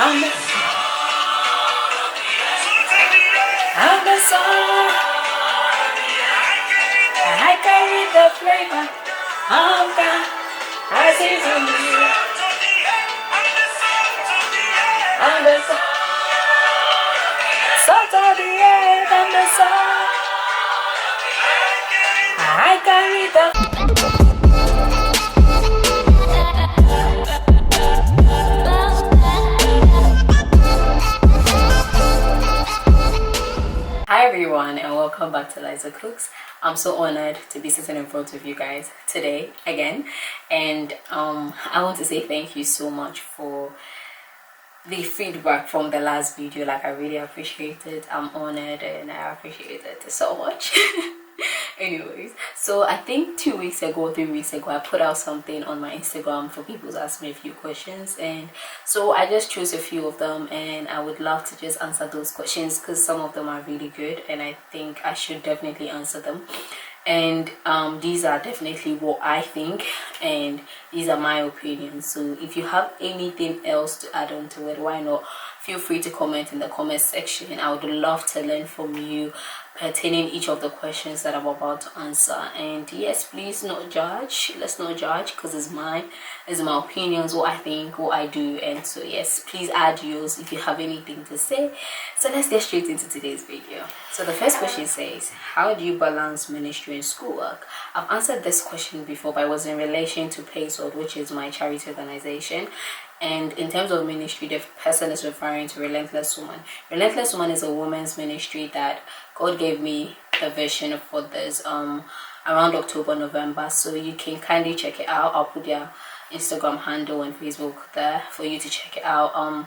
I'm the, I'm the song. I carry the flavor. I'm God. I see from you. I'm the salt of the earth. I'm the song. I carry the. Hi everyone and welcome back to Lizakuks. I'm so honored to be sitting in front of you guys today again, and I want to say thank you so much for the feedback from the last video. Like, I really appreciate it. I'm honored and I appreciate it so much. Anyways, so I think 2 weeks ago, 3 weeks ago, I put out something on my Instagram for people to ask me a few questions, and so I just chose a few of them, and I would love to just answer those questions because some of them are really good and I think I should definitely answer them. And these are definitely what I think, and these are my opinions. So if you have anything else to add on to it, why not? Feel free to comment in the comment section. I would love to learn from you pertaining each of the questions that I'm about to answer. And yes, please not judge. Let's not judge because it's my opinions, what I think, what I do. And so yes, please add yours if you have anything to say. So let's get straight into today's video. So the first question says, how do you balance ministry and schoolwork? I've answered this question before, but it was in relation to Paysold, which is my charity organization. And in terms of ministry, the person is referring to Relentless Woman. Relentless Woman is a women's ministry that God gave me the vision for this around October, November. So you can kindly check it out. I'll put their Instagram handle and Facebook there for you to check it out.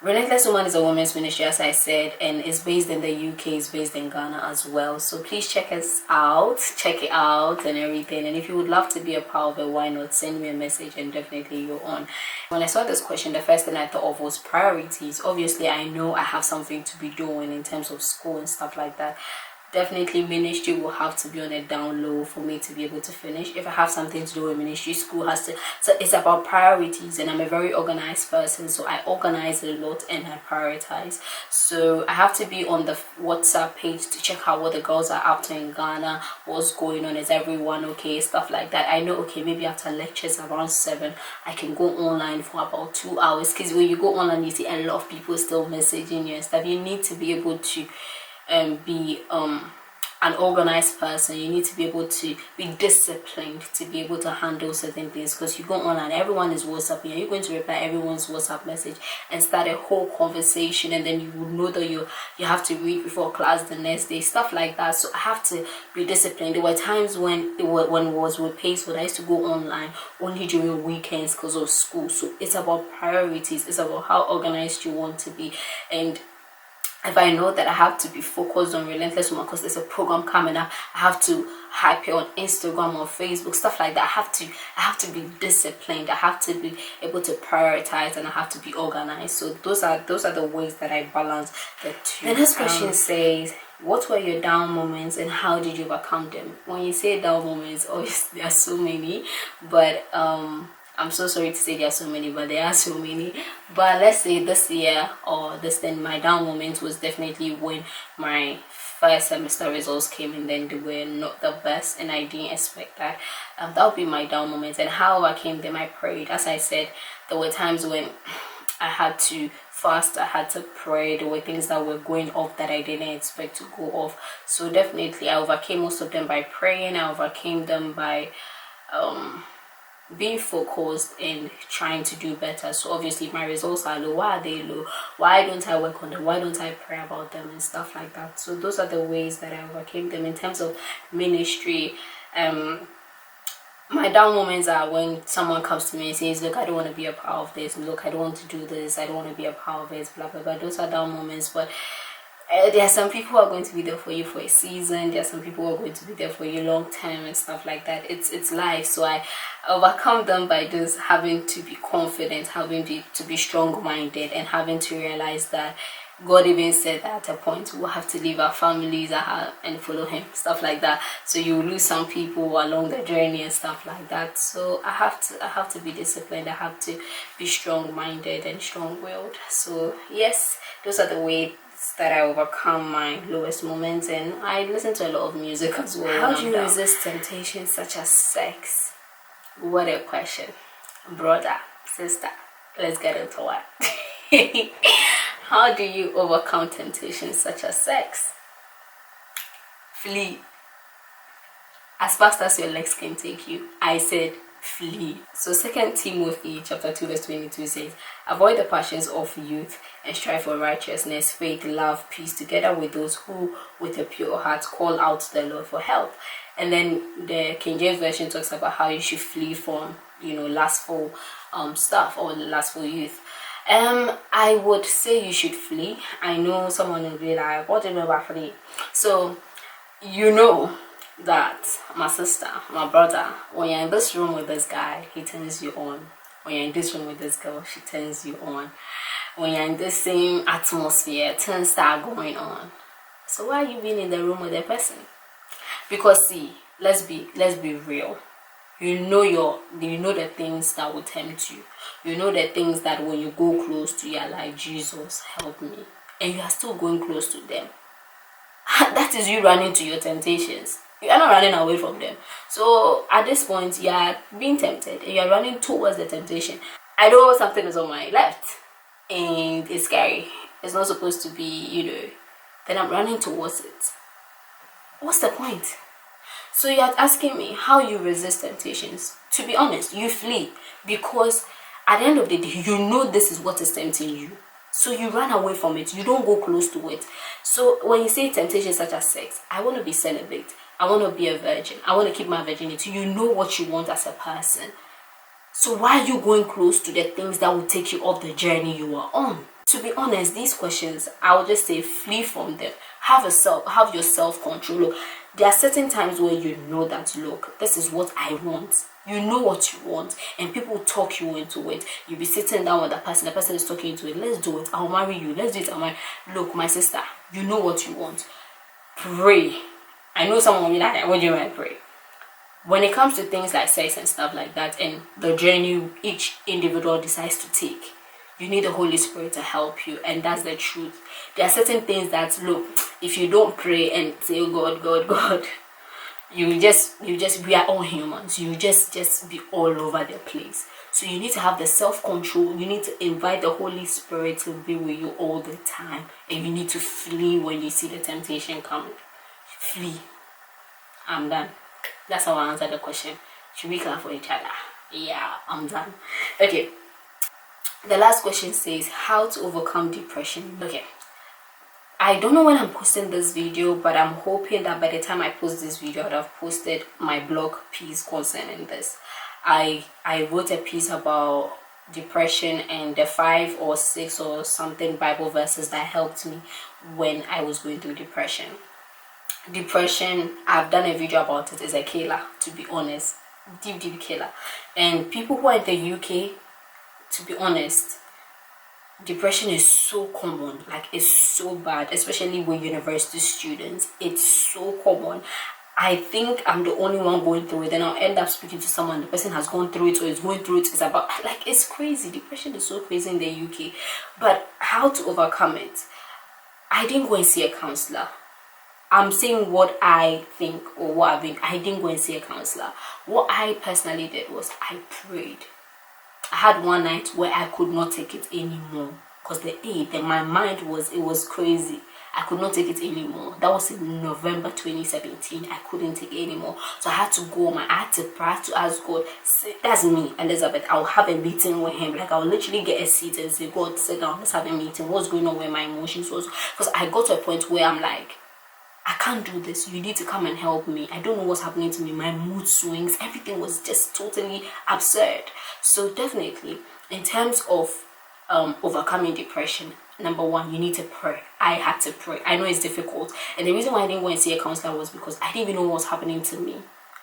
Relentless Woman is a women's ministry, as I said, and it's based in the UK, it's based in Ghana as well. So please check us out, check it out and everything. And if you would love to be a part of it, why not send me a message and definitely you're on. When I saw this question, the first thing I thought of was priorities. Obviously, I know I have something to be doing in terms of school and stuff like that. Definitely ministry will have to be on a down low for me to be able to finish. If I have something to do with ministry, school has to. So it's about priorities, and I'm a very organized person, so I organize a lot and I prioritize. So I have to be on the WhatsApp page to check out what the girls are up to in Ghana, what's going on, is everyone okay, stuff like that. I know, okay, maybe after lectures around 7 I can go online for about 2 hours, because when you go online you see a lot of people still messaging you and stuff. You need to be able to be an organized person. You need to be able to be disciplined to be able to handle certain things, because you go online, everyone is WhatsApping, and you're going to reply everyone's WhatsApp message and start a whole conversation, and then you would know that you have to read before class the next day, stuff like that. So I have to be disciplined. There were times when it was with Paysold, I used to go online only during weekends because of school. So it's about priorities, it's about how organized you want to be. And if I know that I have to be focused on Relentless Woman because there's a program coming up, I have to hype it on Instagram or Facebook, stuff like that. I have to be disciplined. I have to be able to prioritize, and I have to be organized. So those are the ways that I balance the two. The next question says, what were your down moments and how did you overcome them? When you say down moments, obviously there are so many, but I'm so sorry to say there are so many, but there are so many. But let's say this year or this thing, my down moment was definitely when my first semester results came and then they were not the best, and I didn't expect that. That would be my down moments. And how I came them, I prayed. As I said, there were times when I had to fast, I had to pray. There were things that were going off that I didn't expect to go off. So definitely I overcame most of them by praying. I overcame them by being focused and trying to do better. So obviously my results are low. Why are they low? Why don't I work on them? Why don't I pray about them and stuff like that? So those are the ways that I overcame them. In terms of ministry, my down moments are when someone comes to me and says, look, I don't want to be a part of this, look, I don't want to do this, I don't want to be a part of it, blah blah blah. Those are down moments. But there are some people who are going to be there for you for a season. There are some people who are going to be there for you long term and stuff like that. It's life. So I overcome them by just having to be confident, having to be strong minded, and having to realize that God even said that at a point we'll have to leave our families and follow him, stuff like that. So you lose some people along the journey and stuff like that. So I have to be disciplined. I have to be strong-minded and strong-willed. So yes, those are the ways that I overcome my lowest moments, and I listen to a lot of music as well. How do you resist temptations such as sex? What a question. Brother, sister, let's get into it. How do you overcome temptations such as sex? Flee. As fast as your legs can take you. I said flee. So 2 Timothy chapter 2 verse 22 says, avoid the passions of youth and strive for righteousness, faith, love, peace, together with those who with a pure heart call out to the Lord for help. And then the King James Version talks about how you should flee from, lustful stuff or lustful youth. I would say you should flee. I know someone will be like, what do you mean by flee? So, that my sister, my brother, when you're in this room with this guy, he turns you on. When you're in this room with this girl, she turns you on. When you're in the same atmosphere, things start going on. So why are you being in the room with that person? Because see, let's be real. You know the things that will tempt you. You know the things that when you go close to, you're like, Jesus, help me. And you are still going close to them. That is you running to your temptations. You are not running away from them. So at this point, you are being tempted and you are running towards the temptation. I know something is on my left and it's scary. It's not supposed to be, then I'm running towards it. What's the point? So you're asking me how you resist temptations. To be honest, you flee, because at the end of the day, you know this is what is tempting you. So you run away from it. You don't go close to it. So when you say temptations such as sex, I want to be celibate. I want to be a virgin. I want to keep my virginity. You know what you want as a person. So why are you going close to the things that will take you off the journey you are on? To be honest, these questions, I would just say flee from them. Have your self-control. Look, there are certain times where you know that, look, this is what I want. You know what you want, and people talk you into it. You'll be sitting down with the person is talking into it. Let's do it. I'll marry you. Let's do it. Look, my sister, you know what you want. Pray. I know someone will be like, what do you want to pray? When it comes to things like sex and stuff like that, and the journey each individual decides to take, you need the Holy Spirit to help you, and that's the truth. There are certain things that, look, if you don't pray and say, oh God, God, God, we are all humans. You just be all over the place. So you need to have the self-control. You need to invite the Holy Spirit to be with you all the time, and you need to flee when you see the temptation coming. Flee. I'm done. That's how I answer the question. Should we clap for each other? Yeah, I'm done. Okay. The last question says, how to overcome depression. Okay. I don't know when I'm posting this video, but I'm hoping that by the time I post this video, I would have posted my blog piece concerning this. I wrote a piece about depression and the 5 or 6 or something Bible verses that helped me when I was going through depression. Depression, I've done a video about it, is a killer, to be honest. Deep killer. And people who are in the UK, to be honest, depression is so common, like it's so bad, especially with university students. It's so common. I think I'm the only one going through it, and I'll end up speaking to someone, the person has gone through it or is going through it. It's about, like, it's crazy. Depression is so crazy in the UK. But how to overcome it? I didn't go and see a counselor. I'm saying what I think or what I've been. I didn't go and see a counselor. What I personally did was I prayed. I had one night where I could not take it anymore, because my mind was crazy. I could not take it anymore. That was in November 2017. I couldn't take it anymore. So I had to go home. I had to pray, I had to ask God. That's me, Elizabeth. I'll have a meeting with him. Like, I'll literally get a seat and say, God, sit down, let's have a meeting. What's going on with my emotions? Because I got to a point where I'm like, I can't do this. You need to come and help me. I don't know what's happening to me. My mood swings. Everything was just totally absurd. So definitely, in terms of overcoming depression, number one, you need to pray. I had to pray. I know it's difficult. And the reason why I didn't go and see a counselor was because I didn't even know what was happening to me.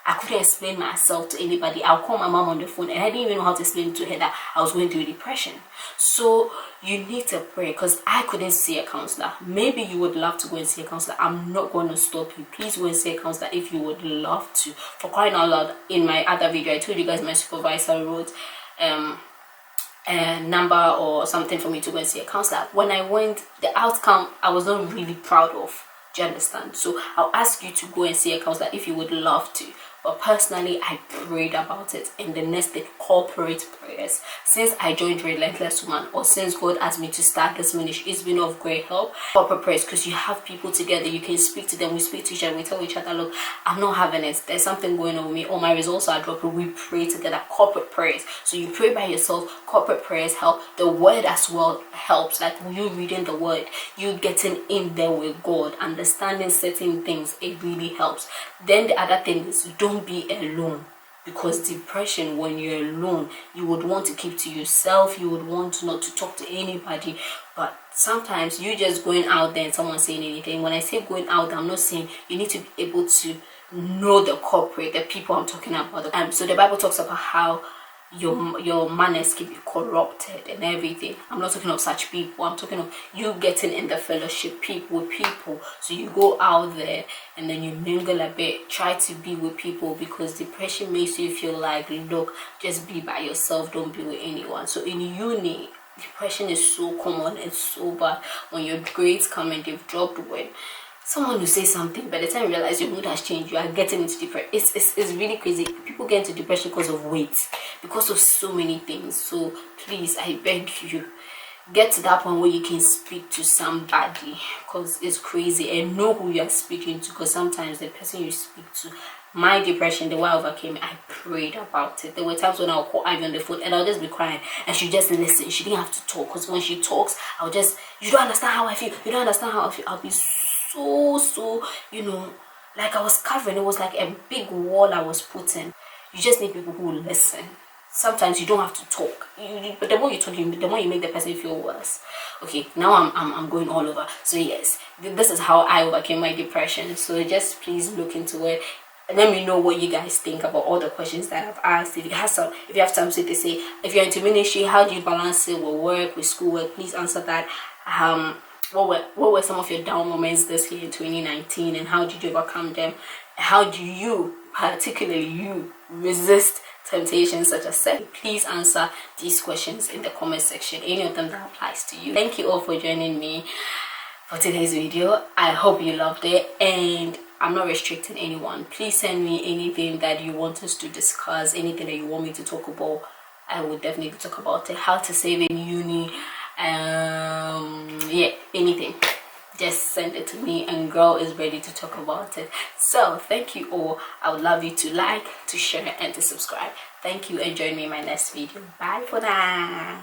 I couldn't explain myself to anybody. I'll call my mom on the phone, and I didn't even know how to explain to her that I was going through depression. So you need to pray, because I couldn't see a counselor. Maybe you would love to go and see a counselor. I'm not going to stop you. Please go and see a counselor if you would love to. For crying out loud, in my other video I told you guys my supervisor wrote a number or something for me to go and see a counselor. When I went, the outcome I was not really proud of. Do you understand? So I'll ask you to go and see a counselor if you would love to. But personally, I prayed about it, and the next day, corporate prayers. Since I joined Relentless Woman, or since God asked me to start this ministry, it's been of great help. Corporate prayers, because you have people together, you can speak to them, we speak to each other, we tell each other, look, I'm not having it, there's something going on with me, or my results are dropping. We pray together. Corporate prayers. So you pray by yourself. Corporate prayers help. The word as well helps, like you reading the word, you getting in there with God, understanding certain things, it really helps. Then the other thing is, don't be alone, because depression, when you're alone, you would want to keep to yourself, you would want not to talk to anybody. But sometimes you just going out there and someone saying anything. When I say going out there, I'm not saying you need to be able to know the corporate, the people I'm talking about. So the Bible talks about how your manners can be corrupted and everything. I'm not talking of such people. I'm talking of you getting in the fellowship with people. So you go out there and then you mingle a bit, try to be with people, because depression makes you feel like, look, just be by yourself, don't be with anyone. So in uni, depression is so common, it's so bad. When your grades come and they've dropped, when someone will say something, by the time you realize your mood has changed, you are getting into depression. It's really crazy. People get into depression because of weight, because of so many things. So please, I beg you, get to that point where you can speak to somebody, because it's crazy, and know who you are speaking to, because sometimes the person you speak to, my depression, the way I overcame it, I prayed about it. There were times when I'll call Ivy on the phone and I'll just be crying, and she just listen. She didn't have to talk, because when she talks, I'll just, you don't understand how I feel, you don't understand how I feel. I'll be so like I was covering. It was like a big wall I was putting. You just need people who will listen. Sometimes you don't have to talk, but the more you talk, the more you make the person feel worse. Okay, now I'm going all over. So yes, this is how I overcame my depression. So just please look into it. And let me know what you guys think about all the questions that I've asked. If you have something to say, if you're into ministry, how do you balance it with work, with schoolwork? Please answer that. What were some of your down moments this year in 2019, and how did you overcome them? How do you, particularly you, resist temptations such as sex? Please answer these questions in the comment section, any of them that applies to you. Thank you all for joining me for today's video. I hope you loved it, and I'm not restricting anyone. Please send me anything that you want us to discuss, anything that you want me to talk about. I will definitely talk about it. How to save in uni, yeah, anything, just send it to me, and girl is ready to talk about it. So thank you all. I would love you to like, to share, and to subscribe. Thank you, and join me in my next video. Bye for now.